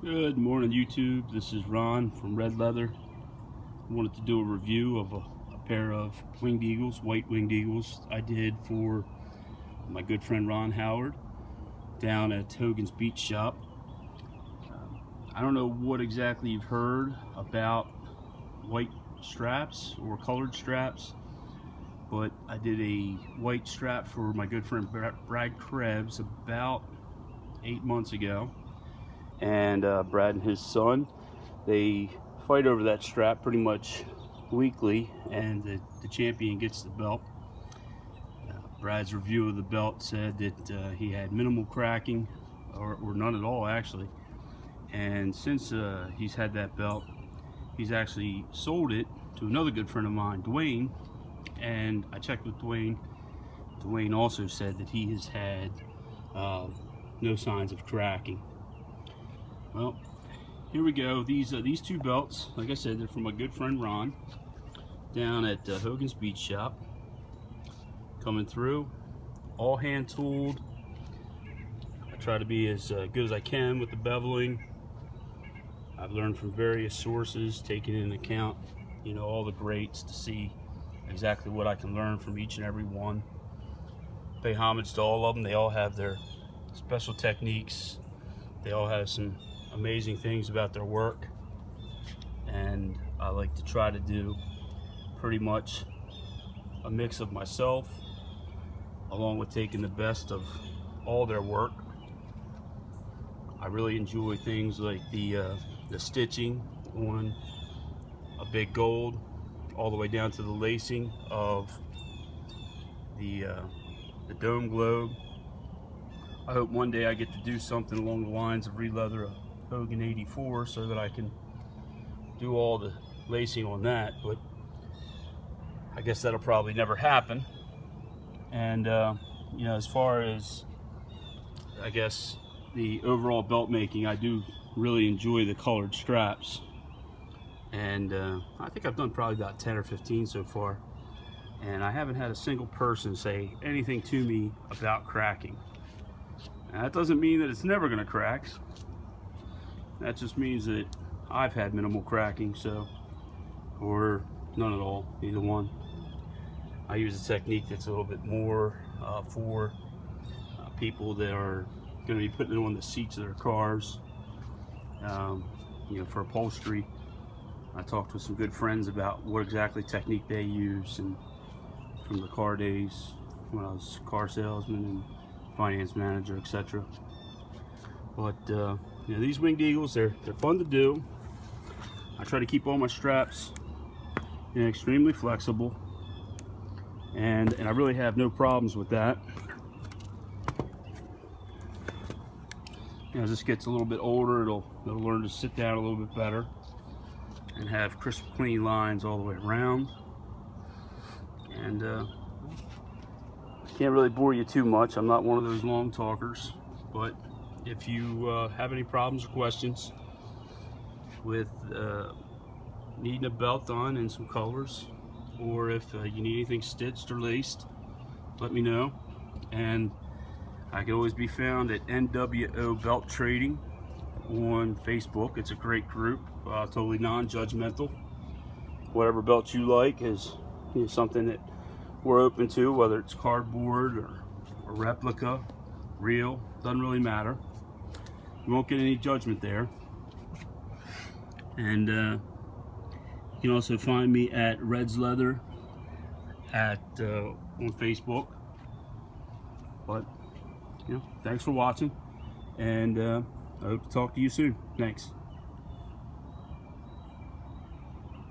Good morning, YouTube. This is Ron from Red Leather. I wanted to do a review of a pair of winged eagles, white winged eagles I did for my good friend Ron Howard down at Hogan's Beach Shop. I don't know what exactly you've heard about white straps or colored straps, but I did a white strap for my good friend Brad Krebs about 8 months ago. And Brad and his son, they fight over that strap pretty much weekly, and the champion gets the belt. Brad's review of the belt said that he had minimal cracking, or none at all actually, and since he's had that belt, he's actually sold it to another good friend of mine, Dwayne, and I checked with Dwayne. Dwayne also said that he has had no signs of cracking. Well, here we go. These two belts, like I said, they're from my good friend Ron down at Hogan's Beach Shop. Coming through, all hand tooled. I try to be as good as I can with the beveling. I've learned from various sources, taking into account, all the greats to see exactly what I can learn from each and every one. Pay homage to all of them. They all have their special techniques. They all have some amazing things about their work, and I like to try to do pretty much a mix of myself along with taking the best of all their work. I really enjoy things like the stitching on a big gold all the way down to the lacing of the dome globe. I hope one day I get to do something along the lines of re-leather a Hogan 84 so that I can do all the lacing on that, but I guess that'll probably never happen. And as far as I guess the overall belt making, I do really enjoy the colored straps, and I think I've done probably about 10 or 15 so far, and I haven't had a single person say anything to me about cracking. Now, that doesn't mean that it's never going to crack. That just means that I've had minimal cracking, or none at all, either one. I use a technique that's a little bit more for people that are going to be putting it on the seats of their cars, for upholstery. I talked with some good friends about what exactly technique they use, and from the car days when I was a car salesman and finance manager, etc. But these winged eagles, they're fun to do. I try to keep all my straps extremely flexible, and I really have no problems with that. As this gets a little bit older, it'll learn to sit down a little bit better and have crisp, clean lines all the way around. And can't really bore you too much. I'm not one of those long talkers, but if you have any problems or questions with needing a belt on in some colors, or if you need anything stitched or laced, let me know. And I can always be found at NWO Belt Trading on Facebook. It's a great group, totally non-judgmental. Whatever belt you like is something that we're open to, whether it's cardboard or a replica, real, doesn't really matter. You won't get any judgment there. And you can also find me at Red's Leather on Facebook. But thanks for watching, and I hope to talk to you soon. Thanks.